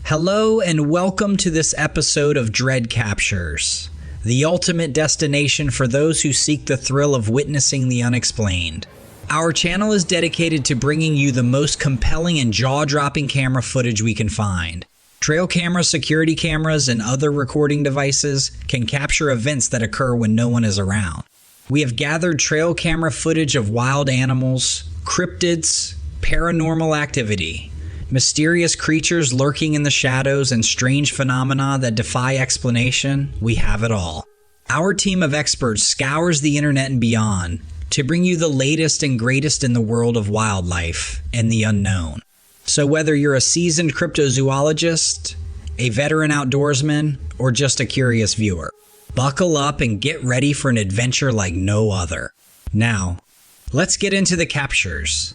Hello and welcome to this episode of Dread Captures, the ultimate destination for those who seek the thrill of witnessing the unexplained. Our channel is dedicated to bringing you the most compelling and jaw-dropping camera footage we can find. Trail cameras, security cameras, and other recording devices can capture events that occur when no one is around. We have gathered trail camera footage of wild animals, cryptids, paranormal activity, mysterious creatures lurking in the shadows, and strange phenomena that defy explanation. We have it all. Our team of experts scours the internet and beyond to bring you the latest and greatest in the world of wildlife and the unknown. So whether you're a seasoned cryptozoologist, a veteran outdoorsman, or just a curious viewer, buckle up and get ready for an adventure like no other. Now, let's get into the captures.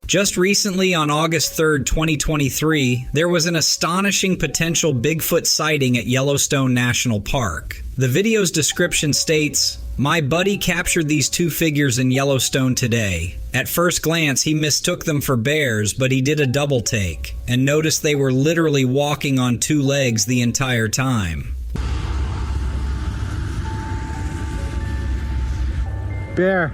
Just recently, on August 3rd, 2023, there was an astonishing potential Bigfoot sighting at Yellowstone National Park. The video's description states, "My buddy captured these two figures in Yellowstone today. At first glance, he mistook them for bears, but he did a double take and noticed they were literally walking on two legs the entire time." Bear.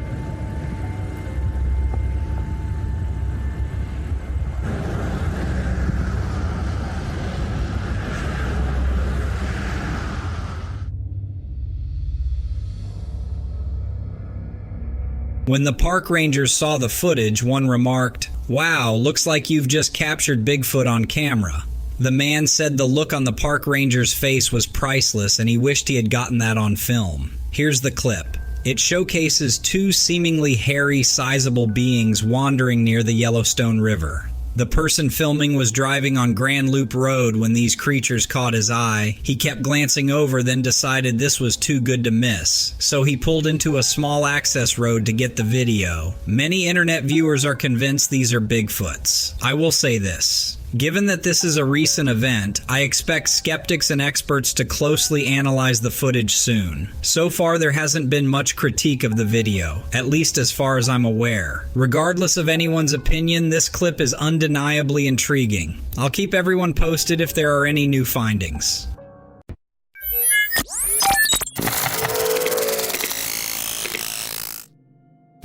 When the park rangers saw the footage, one remarked, "Wow, looks like you've just captured Bigfoot on camera." The man said the look on the park ranger's face was priceless and he wished he had gotten that on film. Here's the clip. It showcases two seemingly hairy, sizable beings wandering near the Yellowstone River. The person filming was driving on Grand Loop Road when these creatures caught his eye. He kept glancing over, then decided this was too good to miss. So he pulled into a small access road to get the video. Many internet viewers are convinced these are Bigfoots. I will say this. Given that this is a recent event, I expect skeptics and experts to closely analyze the footage soon. So far, there hasn't been much critique of the video, at least as far as I'm aware. Regardless of anyone's opinion, this clip is undeniably intriguing. I'll keep everyone posted if there are any new findings.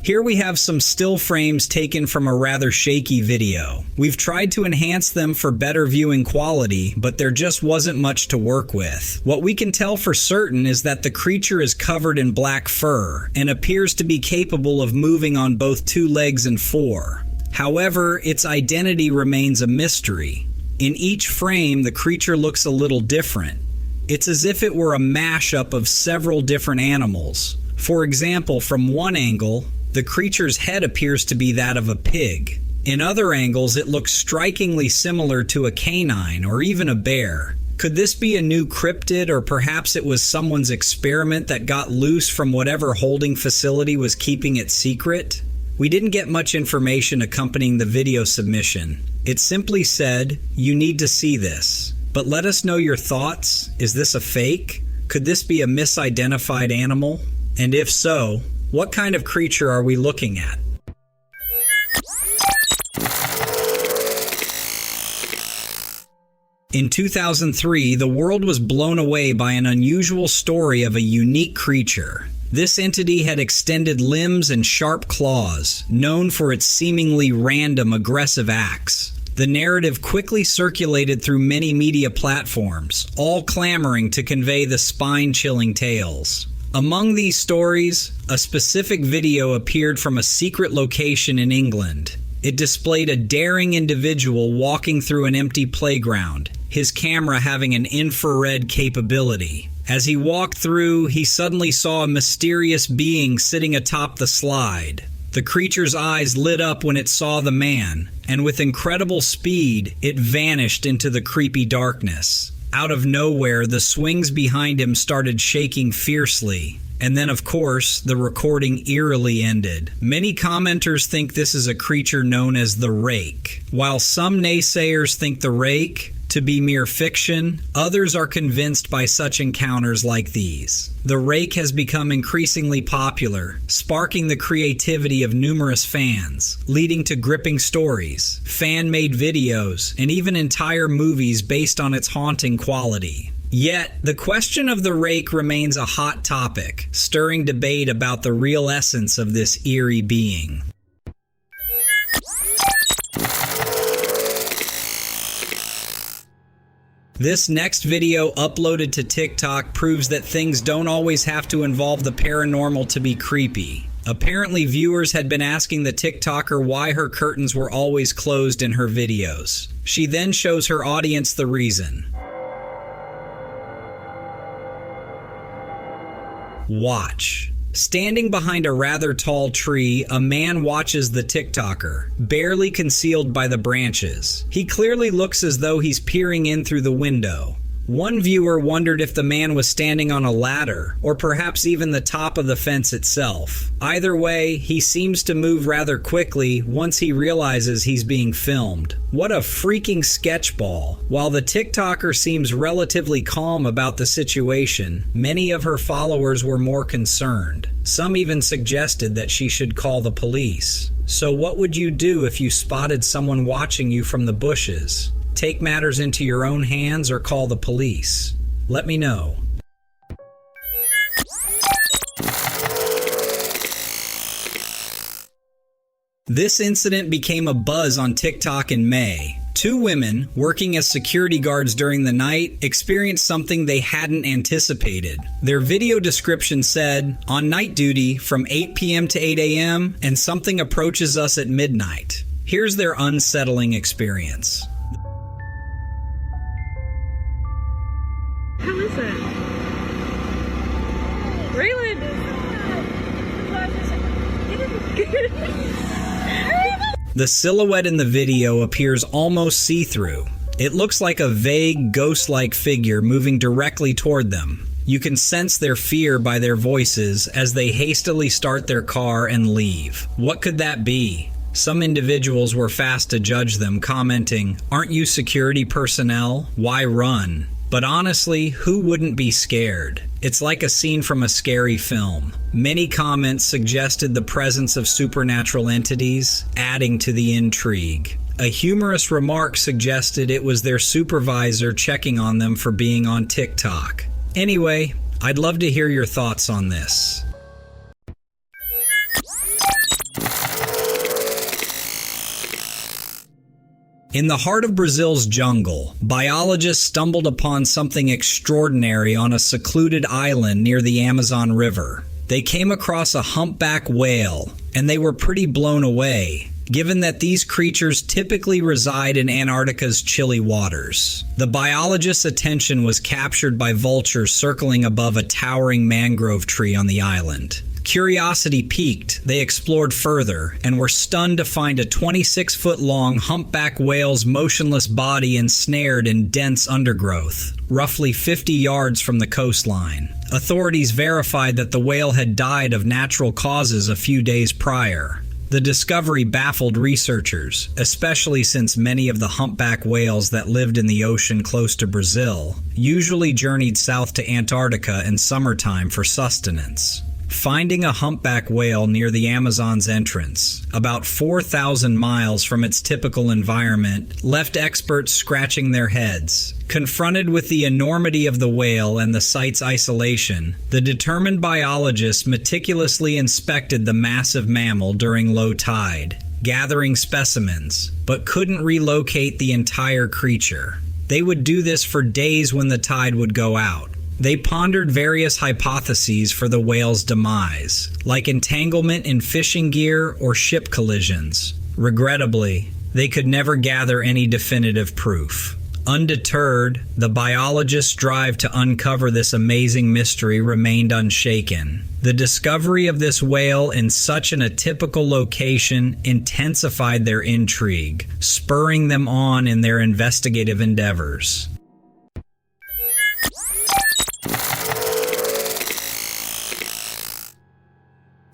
Here we have some still frames taken from a rather shaky video. We've tried to enhance them for better viewing quality, but there just wasn't much to work with. What we can tell for certain is that the creature is covered in black fur and appears to be capable of moving on both two legs and four. However, its identity remains a mystery. In each frame, the creature looks a little different. It's as if it were a mashup of several different animals. For example, from one angle, the creature's head appears to be that of a pig. In other angles, it looks strikingly similar to a canine or even a bear. Could this be a new cryptid, or perhaps it was someone's experiment that got loose from whatever holding facility was keeping it secret? We didn't get much information accompanying the video submission. It simply said, "You need to see this." But let us know your thoughts. Is this a fake? Could this be a misidentified animal? And if so, what kind of creature are we looking at? In 2003, the world was blown away by an unusual story of a unique creature. This entity had extended limbs and sharp claws, known for its seemingly random aggressive acts. The narrative quickly circulated through many media platforms, all clamoring to convey the spine-chilling tales. Among these stories, a specific video appeared from a secret location in England. It displayed a daring individual walking through an empty playground, his camera having an infrared capability. As he walked through, he suddenly saw a mysterious being sitting atop the slide. The creature's eyes lit up when it saw the man, and with incredible speed, it vanished into the creepy darkness. Out of nowhere, the swings behind him started shaking fiercely. And then, of course, the recording eerily ended. Many commenters think this is a creature known as the Rake. While some naysayers think the Rake, to be mere fiction, others are convinced by such encounters like these. The Rake has become increasingly popular, sparking the creativity of numerous fans, leading to gripping stories, fan-made videos, and even entire movies based on its haunting quality. Yet, the question of the Rake remains a hot topic, stirring debate about the real essence of this eerie being. This next video uploaded to TikTok proves that things don't always have to involve the paranormal to be creepy. Apparently, viewers had been asking the TikToker why her curtains were always closed in her videos. She then shows her audience the reason. Watch. Standing behind a rather tall tree, a man watches the TikToker, barely concealed by the branches. He clearly looks as though he's peering in through the window. One viewer wondered if the man was standing on a ladder, or perhaps even the top of the fence itself. Either way, he seems to move rather quickly once he realizes he's being filmed. What a freaking sketchball. While the TikToker seems relatively calm about the situation, many of her followers were more concerned. Some even suggested that she should call the police. So what would you do if you spotted someone watching you from the bushes? Take matters into your own hands or call the police? Let me know. This incident became a buzz on TikTok in May. Two women, working as security guards during the night, experienced something they hadn't anticipated. Their video description said, "On night duty from 8 p.m. to 8 a.m. and something approaches us at midnight." Here's their unsettling experience. How is it? Raylan! The silhouette in the video appears almost see-through. It looks like a vague, ghost-like figure moving directly toward them. You can sense their fear by their voices as they hastily start their car and leave. What could that be? Some individuals were fast to judge them, commenting, "Aren't you security personnel? Why run?" But honestly, who wouldn't be scared? It's like a scene from a scary film. Many comments suggested the presence of supernatural entities, adding to the intrigue. A humorous remark suggested it was their supervisor checking on them for being on TikTok. Anyway, I'd love to hear your thoughts on this. In the heart of Brazil's jungle, biologists stumbled upon something extraordinary on a secluded island near the Amazon River. They came across a humpback whale, and they were pretty blown away, given that these creatures typically reside in Antarctica's chilly waters. The biologists' attention was captured by vultures circling above a towering mangrove tree on the island. Curiosity piqued, they explored further and were stunned to find a 26-foot-long humpback whale's motionless body ensnared in dense undergrowth, roughly 50 yards from the coastline. Authorities verified that the whale had died of natural causes a few days prior. The discovery baffled researchers, especially since many of the humpback whales that lived in the ocean close to Brazil usually journeyed south to Antarctica in summertime for sustenance. Finding a humpback whale near the Amazon's entrance, about 4,000 miles from its typical environment, left experts scratching their heads. Confronted with the enormity of the whale and the site's isolation, the determined biologists meticulously inspected the massive mammal during low tide, gathering specimens, but couldn't relocate the entire creature. They would do this for days when the tide would go out. They pondered various hypotheses for the whale's demise, like entanglement in fishing gear or ship collisions. Regrettably, they could never gather any definitive proof. Undeterred, the biologists' drive to uncover this amazing mystery remained unshaken. The discovery of this whale in such an atypical location intensified their intrigue, spurring them on in their investigative endeavors.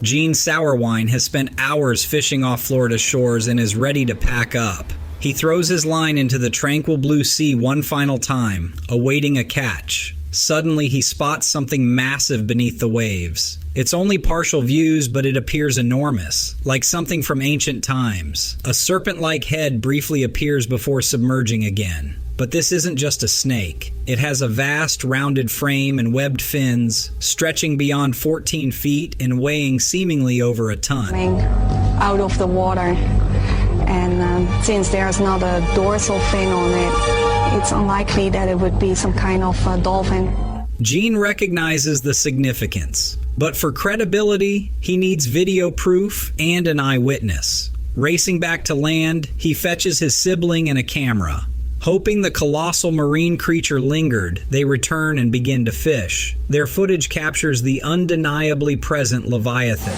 Gene Sourwine has spent hours fishing off Florida shores and is ready to pack up. He throws his line into the tranquil blue sea one final time, awaiting a catch. Suddenly, he spots something massive beneath the waves. It's only partial views, but it appears enormous, like something from ancient times. A serpent-like head briefly appears before submerging again. But this isn't just a snake. It has a vast, rounded frame and webbed fins, stretching beyond 14 feet and weighing seemingly over a ton. Out of the water, and since there's not a dorsal fin on it, it's unlikely that it would be some kind of dolphin. Gene recognizes the significance, but for credibility, he needs video proof and an eyewitness. Racing back to land, he fetches his sibling and a camera. Hoping the colossal marine creature lingered, they return and begin to fish. Their footage captures the undeniably present Leviathan.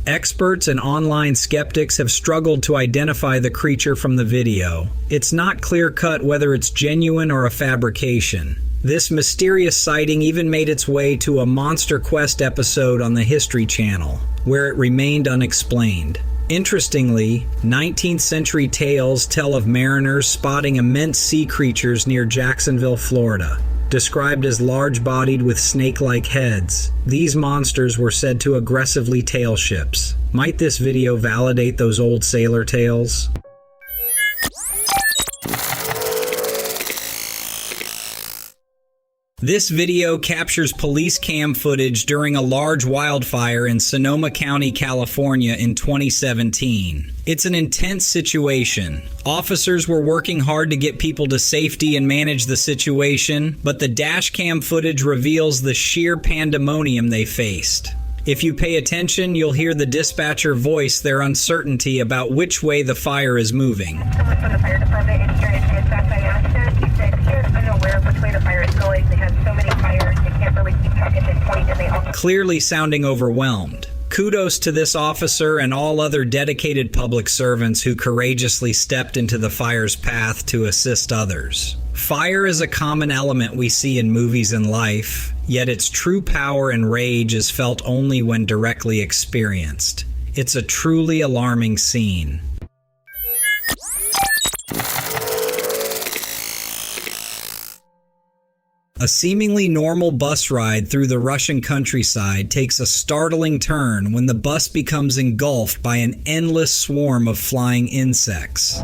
Experts and online skeptics have struggled to identify the creature from the video. It's not clear-cut whether it's genuine or a fabrication. This mysterious sighting even made its way to a Monster Quest episode on the History Channel, where it remained unexplained. Interestingly, 19th century tales tell of mariners spotting immense sea creatures near Jacksonville, Florida. Described as large-bodied with snake-like heads, these monsters were said to aggressively tail ships. Might this video validate those old sailor tales? This video captures police cam footage during a large wildfire in Sonoma County, California in 2017. It's an intense situation. Officers were working hard to get people to safety and manage the situation, but the dash cam footage reveals the sheer pandemonium they faced. If you pay attention, you'll hear the dispatcher voice their uncertainty about which way the fire is moving. Someone from the fire department indicated to dispatch by accident. He said he is unaware of which way the fire is going. They have so many fires, they can't really keep track at this point, and they all... Clearly sounding overwhelmed. Kudos to this officer and all other dedicated public servants who courageously stepped into the fire's path to assist others. Fire is a common element we see in movies and life, yet its true power and rage is felt only when directly experienced. It's a truly alarming scene. A seemingly normal bus ride through the Russian countryside takes a startling turn when the bus becomes engulfed by an endless swarm of flying insects.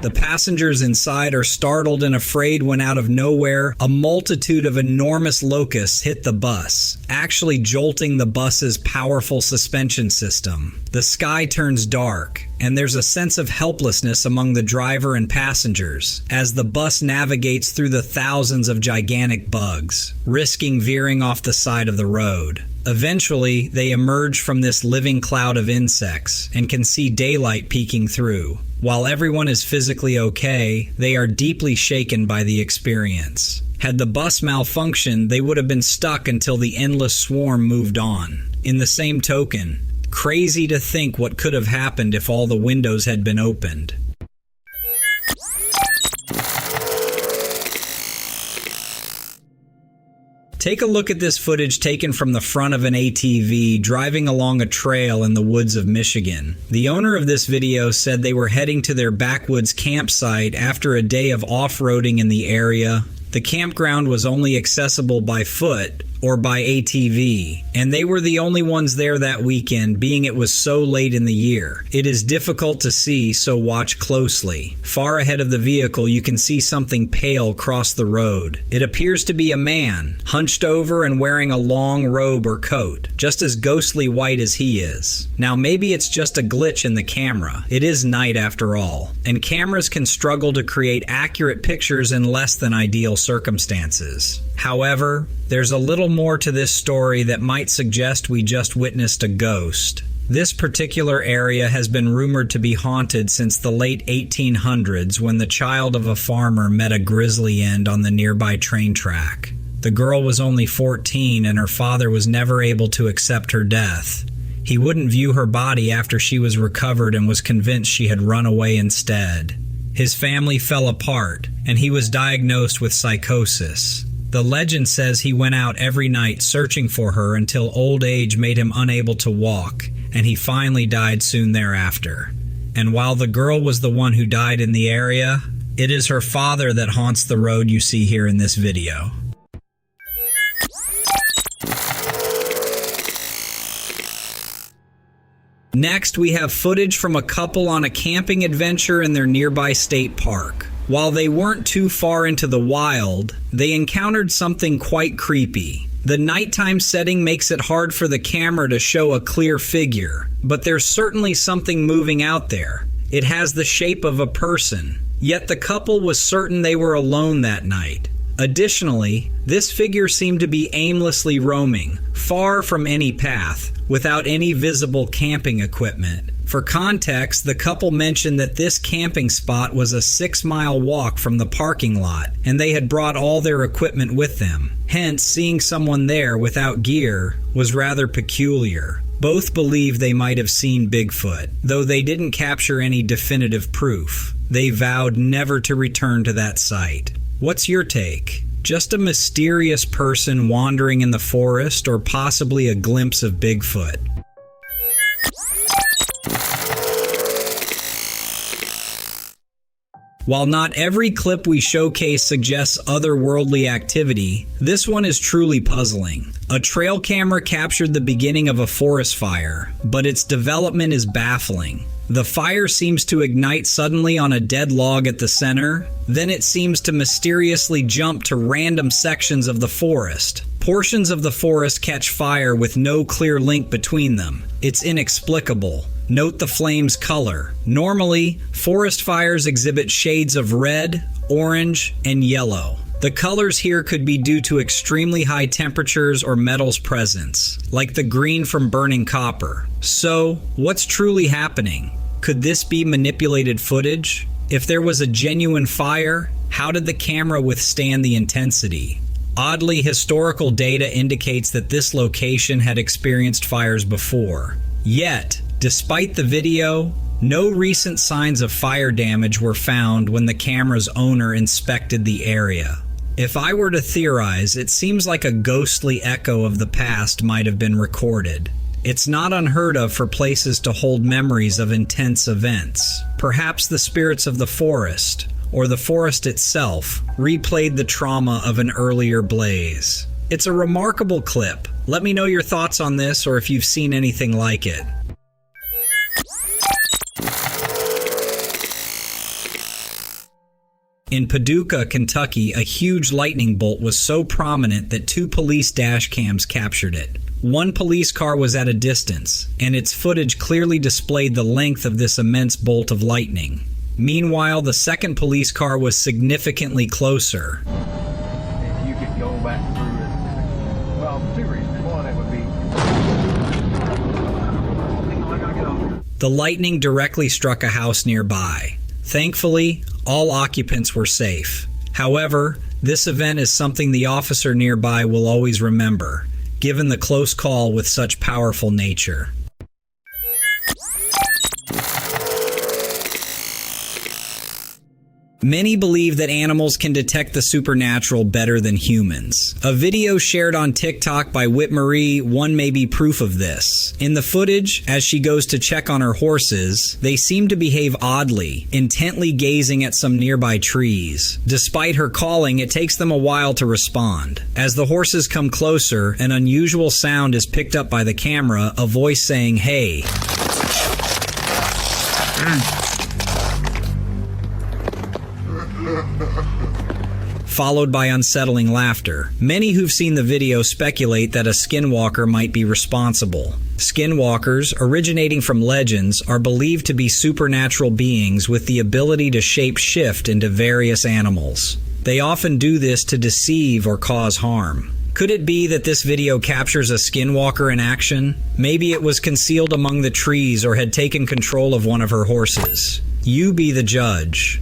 The passengers inside are startled and afraid when out of nowhere, a multitude of enormous locusts hit the bus, actually jolting the bus's powerful suspension system. The sky turns dark, and there's a sense of helplessness among the driver and passengers as the bus navigates through the thousands of gigantic bugs, risking veering off the side of the road. Eventually, they emerge from this living cloud of insects and can see daylight peeking through. While everyone is physically okay, they are deeply shaken by the experience. Had the bus malfunctioned, they would have been stuck until the endless swarm moved on. In the same token, crazy to think what could have happened if all the windows had been opened. Take a look at this footage taken from the front of an ATV driving along a trail in the woods of Michigan. The owner of this video said they were heading to their backwoods campsite after a day of off-roading in the area. The campground was only accessible by foot or by ATV, and they were the only ones there that weekend, being it was so late in the year. It is difficult to see, so watch closely. Far ahead of the vehicle, you can see something pale cross the road. It appears to be a man, hunched over and wearing a long robe or coat, just as ghostly white as he is. Now maybe it's just a glitch in the camera. It is night after all, and cameras can struggle to create accurate pictures in less than ideal circumstances. However, there's a little more to this story that might suggest we just witnessed a ghost. This particular area has been rumored to be haunted since the late 1800s when the child of a farmer met a grisly end on the nearby train track. The girl was only 14 and her father was never able to accept her death. He wouldn't view her body after she was recovered and was convinced she had run away instead. His family fell apart, and he was diagnosed with psychosis. The legend says he went out every night searching for her until old age made him unable to walk, and he finally died soon thereafter. And while the girl was the one who died in the area, it is her father that haunts the road you see here in this video. Next, we have footage from a couple on a camping adventure in their nearby state park. While they weren't too far into the wild, they encountered something quite creepy. The nighttime setting makes it hard for the camera to show a clear figure, but there's certainly something moving out there. It has the shape of a person, yet the couple was certain they were alone that night. Additionally, this figure seemed to be aimlessly roaming, far from any path, without any visible camping equipment. For context, the couple mentioned that this camping spot was a 6-mile walk from the parking lot, and they had brought all their equipment with them. Hence, seeing someone there without gear was rather peculiar. Both believe they might have seen Bigfoot, though they didn't capture any definitive proof. They vowed never to return to that site. What's your take? Just a mysterious person wandering in the forest, or possibly a glimpse of Bigfoot? While not every clip we showcase suggests otherworldly activity, this one is truly puzzling. A trail camera captured the beginning of a forest fire, but its development is baffling. The fire seems to ignite suddenly on a dead log at the center, then it seems to mysteriously jump to random sections of the forest. Portions of the forest catch fire with no clear link between them. It's inexplicable. Note the flame's color. Normally, forest fires exhibit shades of red, orange, and yellow. The colors here could be due to extremely high temperatures or metals presence, like the green from burning copper. So, what's truly happening? Could this be manipulated footage? If there was a genuine fire, how did the camera withstand the intensity? Oddly, historical data indicates that this location had experienced fires before. Yet, despite the video, no recent signs of fire damage were found when the camera's owner inspected the area. If I were to theorize, it seems like a ghostly echo of the past might have been recorded. It's not unheard of for places to hold memories of intense events. Perhaps the spirits of the forest, or the forest itself, replayed the trauma of an earlier blaze. It's a remarkable clip. Let me know your thoughts on this, or if you've seen anything like it. In Paducah, Kentucky, a huge lightning bolt was so prominent that 2 police dash cams captured it. One police car was at a distance, and its footage clearly displayed the length of this immense bolt of lightning. Meanwhile, the second police car was significantly closer. If you could go back through it, well, 2 reasons. One, it would be... The lightning directly struck a house nearby. Thankfully, all occupants were safe. However, this event is something the officer nearby will always remember, given the close call with such powerful nature. Many believe that animals can detect the supernatural better than humans. A video shared on TikTok by Whitmarie One may be proof of this. In the footage, as she goes to check on her horses, they seem to behave oddly, intently gazing at some nearby trees. Despite her calling, it takes them a while to respond. As the horses come closer, an unusual sound is picked up by the camera, a voice saying, "Hey." Followed by unsettling laughter. Many who've seen the video speculate that a skinwalker might be responsible. Skinwalkers, originating from legends, are believed to be supernatural beings with the ability to shape-shift into various animals. They often do this to deceive or cause harm. Could it be that this video captures a skinwalker in action? Maybe it was concealed among the trees or had taken control of one of her horses. You be the judge.